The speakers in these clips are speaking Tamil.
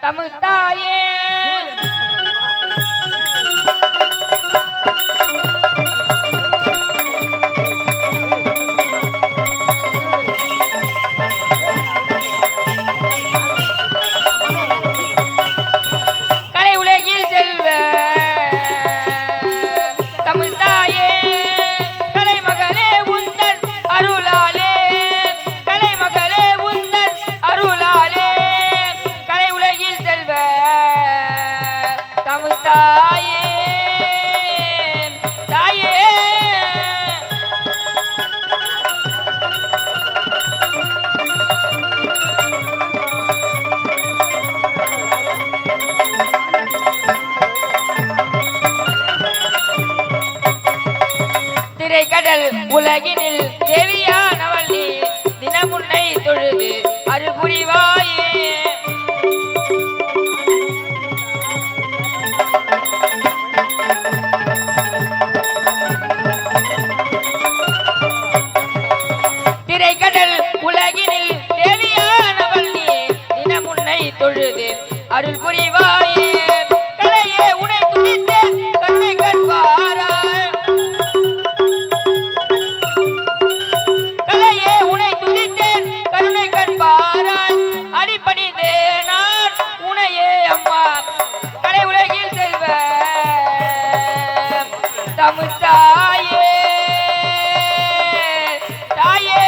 தமிழ் தாயே கடல் உலகினில் தேவியானவள் நீ தினமுன்னை தொழுது அருள் புரிவாயே திரைக்கடல் உலகினில் தேவியானவள் நீ தினமுன்னை தொழுது அருள் புரிவாயே கலையே உனை துடித்தே கண்ணை கண்பாரா தமிழ் தாயே தாயே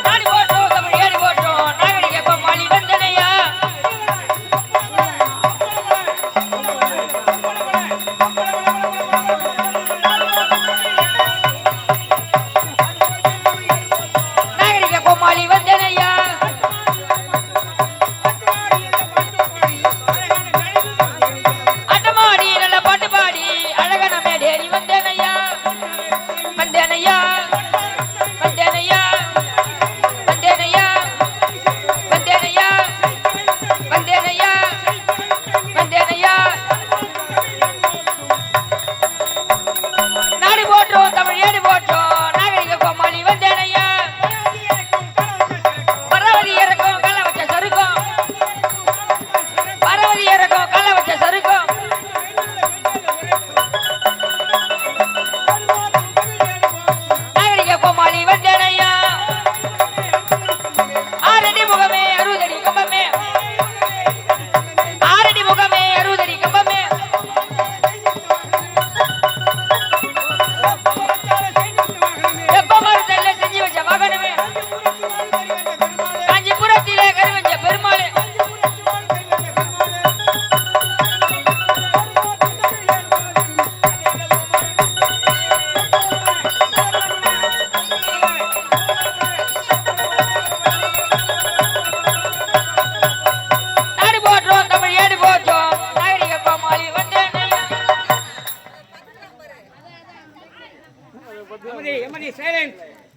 நாடி போட்டோம் தமிழ் ஏடி போட்டோம் நாகரிக பொம்மாளி வந்தனையா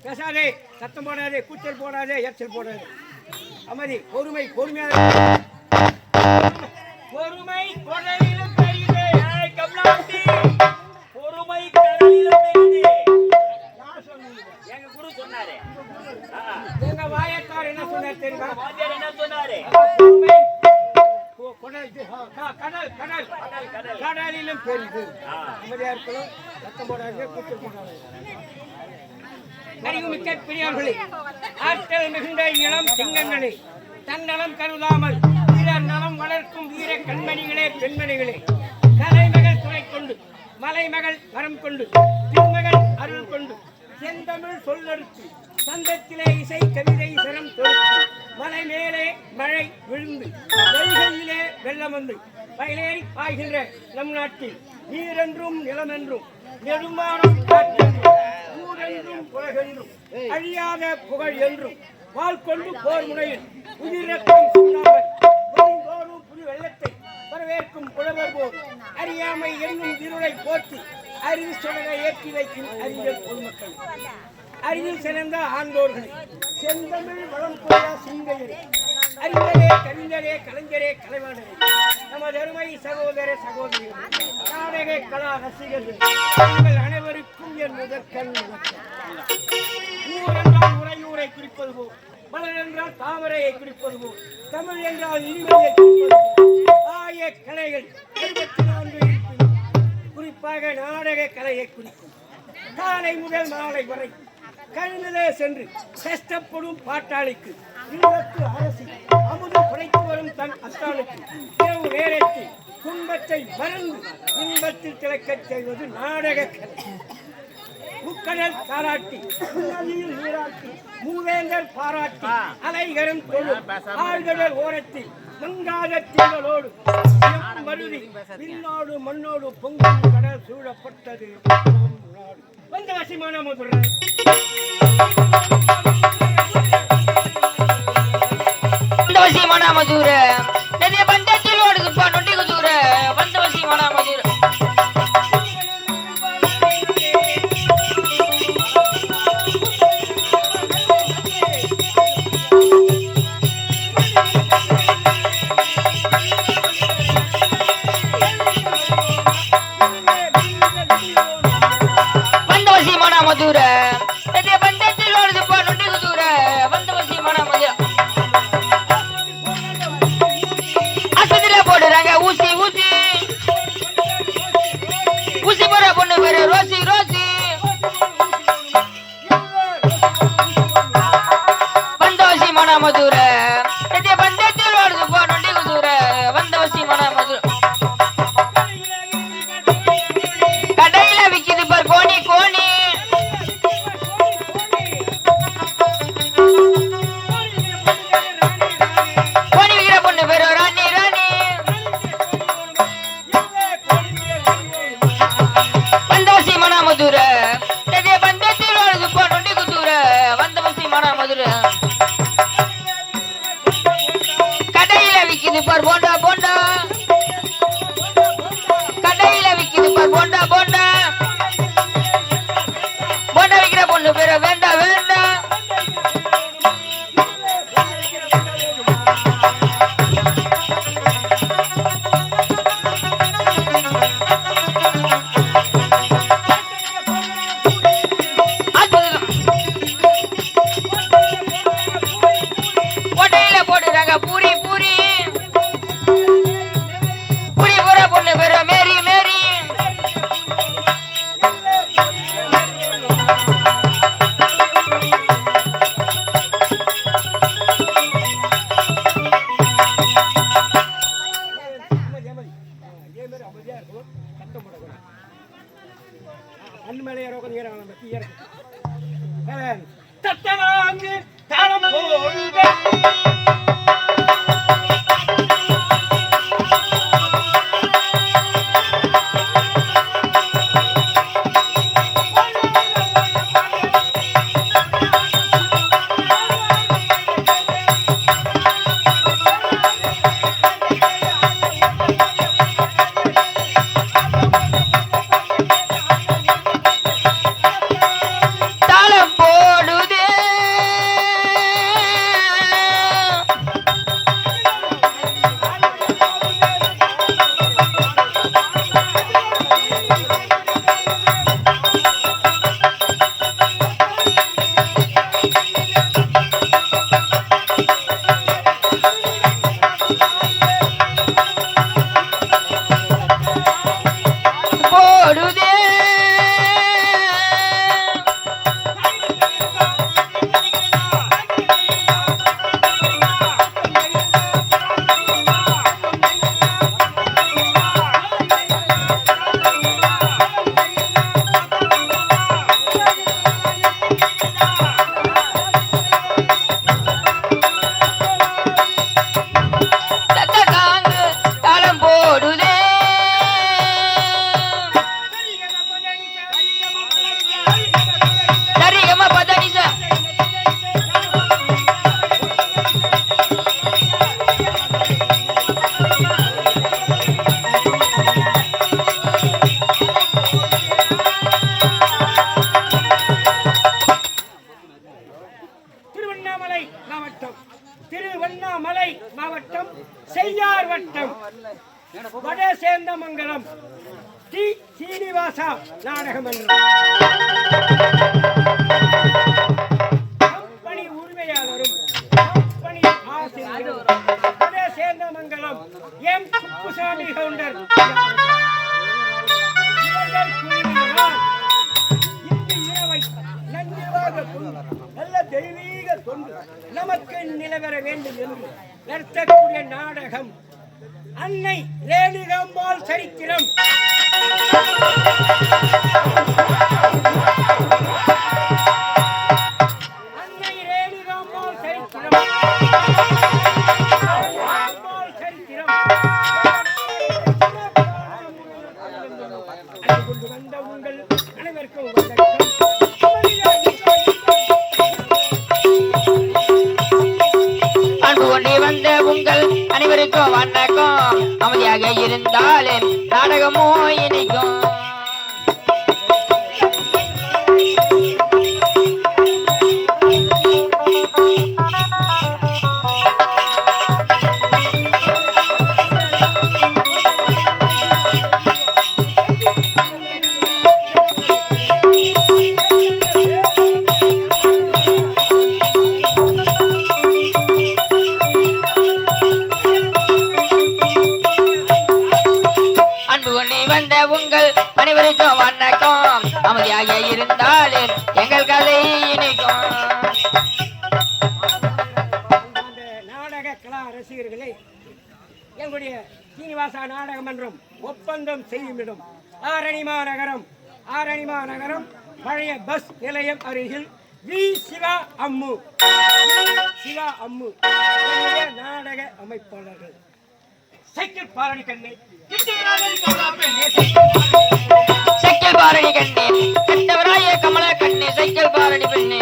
பேசாதே சத்தம் போடாதே கூச்சல் போடாதே எச்சல் போடாதே அமதி பொறுமை பொறுமையாக பொறுமை கொடையிலும் தெரியுது கமலாட்டி பொறுமை கடலிலும் தெரியுது நான் சொன்னேன் எங்க குரு சொன்னாரே எங்க வாயத்தார் என்ன சொன்னார் தெரியுமா வாத்தியார் என்ன சொன்னாரே பொறுமை கடல் கடல் கடல் கடலிலும் தெரியுது அமதியா இருக்கணும் சத்தம் போடாதே கூச்சல் போடாதே அறிவுமிக்க பெரியார்களே ஆற்றல் மிகுந்த இளம் சிங்கங்களே தன்னலம் கருதாமல் வீரர் நலம் வளர்க்கும் வீர கண்மணிகளே பெண்மணிகளே கலைமகள் துணை கொண்டு மலைமகள் வரம் கொண்டு திருமகள் அருள் கொண்டு செந்தமிழ் சொல்லெடுத்து சந்தத்திலே இசை கவிதை சரம் தொடுத்து மலை மேலே மழை விழுந்து வைகையிலே வெள்ளம் வந்து வயலேறி பாய்கின்ற நம் நாட்டில் நீரென்றும் நிலமென்றும் நெடுமானம் காற்றென்றும் ஊரென்றும் உலகென்றும் அழியாத புகழ் என்றும் வாள் கொண்டு போர் முனையில் உயிரக்கம் சொன்னாமல் வருந்தோறும் புது வெள்ளத்தை வரவேற்கும் புலவர் போர் அறியாமை என்னும் இருளை போற்றி அறிவு சொலக ஏற்றி வைக்கும் அறிஞர் பொதுமக்கள் அறிவில் சிறந்த ஆண்டோர்களே செந்தமிழ் வளம் கொண்ட சிங்கையரே அறிஞரே கவிஞரே கலைஞரே கலைவாணரே நமது அருமை சகோதர சகோதரிகள், நாடக கலா ரசிகர்கள், உங்கள் அனைவருக்கும் என் முதற்கண் ஊர் என்றால் உரையூரை குறிப்பது போல், மலர் என்றால் தாமரையை குறிப்பது போல், தமிழ் என்றால் இனிமையை குறிப்பது போல், ஆகிய கலைகள் 24 குறிப்பாக நாடக கலையை குறிக்கும். காலை முதல் மாலை வரை கழுநிலே சென்று கஷ்டப்படும் பாட்டாளிக்கு, இல்லத்து அரசி அமுது படைத்து வரும் தன் அத்தாளுக்கு இரவு நேரத்தில் துன்பத்தை மறந்து இன்பத்தில் திளைக்கச் செய்வது நாடக கலை. முக்கடல் தாராட்டி, நதியில் நீராட்டி, மூவேந்தர் பாராட்டி, அலைகரும் தொழும் ஆழ்கடல் ஓரத்தில் மங்காத திங்களோடு மருதி விண்ணோடு மண்ணோடு பொங்கும் கடல் சூழப்பட்டது வந்த வசிமான மதுரை. மதுர நதிய பஞ்சத்தில் ஓடுது நொண்டி குதூர வந்த வசிமான மதுர. மதுர நதிய பஞ்சத்தில் ஓடுது நொண்டி குதூர வந்த வசிமான மதுர. போடுறாங்க ஊசி ஊசி ஊசி போற பொண்ணு பேரு ரோசி ரோசி. வந்தவசி மன மதுர பந்தத்தில் ஓடுது நொண்டி குதூர வந்தவசி மன மதுர. கடையில விக்குது பார் கோணி கோணி, கோணி விக்கிற பொண்ணு பேரு ராணி ராணி. மதுர நதிய பந்தத்தில் ஓடுது நொண்டி குதூர வந்தவசி மன மதுர. கடையில விக்குது பார் போண்டா போண்டா, கடையில விக்குது பார் போண்டா போண்டா, போண்டா விக்கிற பொண்ணு பேர வேண்டா வேண்டா. பூரி பூரி பூரி போற பொண்ணு பேரு மேரி மேரி. திருவண்ணாமலை மாவட்டம் செய்யார் வட்டம் வடே சேர்ந்த மங்கலம் டி சீனிவாசா நாடகம் என்று கம்பெனி உரிமையாளரும் கம்பெனி ஆசிரியரும் வடே சேர்ந்த மங்கலம் எம் குப்புசாமி கவுண்டர் இவர்கள் குழுவினரால் இந்த இரவை நன்றிவாக கொண்டு நல்ல தெய்வீக தொண்டு நமக்கு நிலவர வேண்டும் என்று நடத்தக்கூடிய நாடகம் அன்னை ரேணுகாம்பாள் சரித்திரம். அன்னை ரேணுகாம்பாள் சரித்திரம் கொண்டு வந்த உங்கள் அனைவருக்கும் அன்பு கொண்டு வந்த உங்கள் அனைவருக்கும் வணக்கம். அமைதியாக இருந்தாலே நாடகமோ இனிக்கும். உங்கள் அனைவருக்கும் வணக்கம். அமைதியாக இருந்தாலே எங்கள் கதை இணைக்கும். நாடக கலா ரசிகர்களே, எங்களுடைய சீனிவாசா நாடக மன்றம் ஒப்பந்தம் செய்யும் இடம் ஆரணிமா நகரம் பழைய பஸ் நிலையம் அருகில் வி சிவா அம்மு நாடக அமைப்பாளர்கள் சைக்கிள் பாரணி கண்ணே சைக்கிள் பாரணி கண்ணே கெட்டவராய கமல கண்ணே சைக்கிள் பாரணி பெண்ணே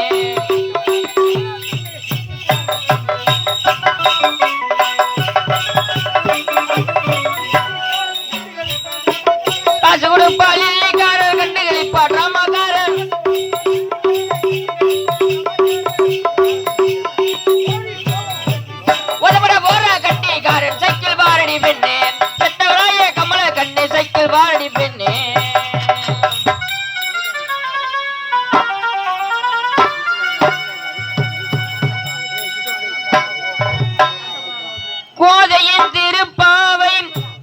காசு கொடுப்பால் இல்லைக்காரர் கண்டுகளிப்பா டிராமாக்காரர் உதவிட போற கட்டிக்காரன் சைக்கிள் பாரணி பெண்ணே கெட்டவராய கமல கண்ணே சைக்கிள் பாரணி பெண்ணே கோதையின் திருப்பாவை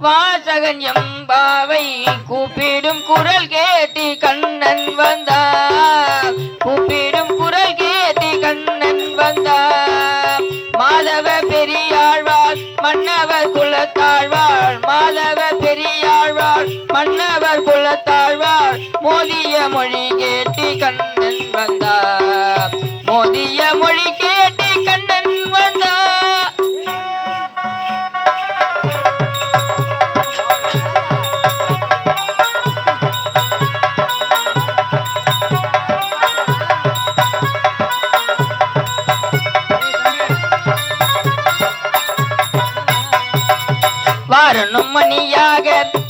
வாசகன் எம்பாவை கூப்பிடும் குரல் கேட்டி கண்ணன் வந்தார். கூப்பிடும் குரல் கேட்டி கண்ணன் வந்தார். மாதவ பெரியாழ்வார் மன்னவர் குலத்தாழ்வார். மாதவ பெரியாழ்வார் மன்னவர் குலத்தாழ்வார். மோதிய மொழி கேட்டி கண்ணன் வந்தார். மோதிய மொழி கேட்டி கண்ணன் வந்தார். வாரணும் மணியாக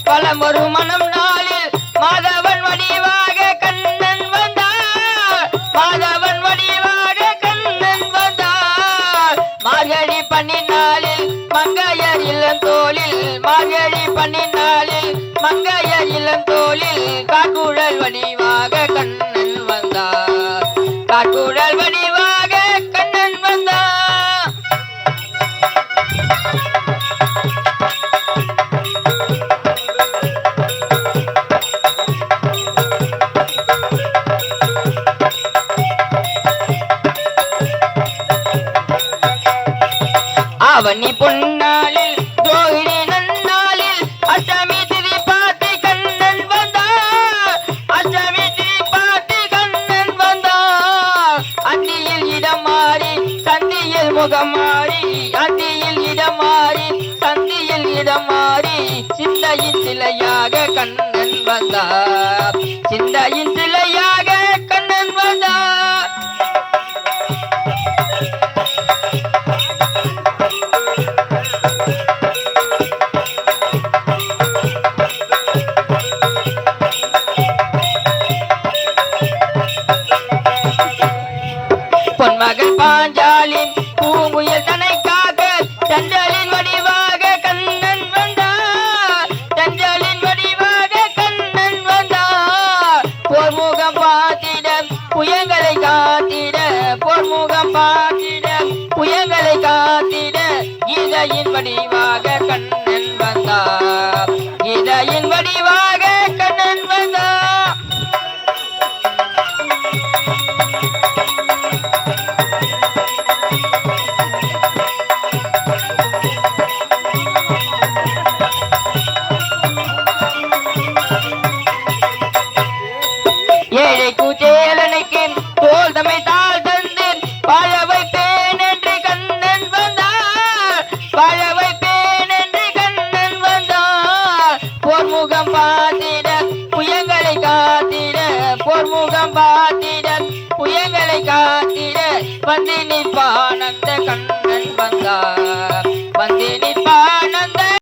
பலமொரு மனம் நாளில் மாதவன் வடிவாக கண்ணன் வந்தார். மாதவன் வடிவாக கண்ணன் வந்தார். மார்கழி பனி நாளில் மங்கையர் இளந்தோளில். மார்கழி பனி நாளில் மங்கையர் இளந்தோளில் காக்குழல் வடிவாக கண்ணன் வந்தார். காக்குழல் வடிவாக கண்ணன் வந்தார். அவனி பொன்னாளில் ரோஹிணி நன்னாளில் அஷ்டமி திதி பார்த்து கண்ணன் வந்தார். அஷ்டமி திதி பார்த்து கண்ணன் வந்தார். அந்தியில் இடம் மாறி சந்தியில் முகம் மாறி. அந்தியில் இடம் மாறி சந்தியில் இடம் மாறி சிந்தையின் சிலையாக கண்ணன் வந்தார். சிந்தையின் சிலையாக கண்ணன் வந்தார். பொன்மகள் பாஞ்சாலின் பூங்குயில் தனைக்காக சண்டலின் வடிவாக கண்ணன் வந்தார். வந்தார்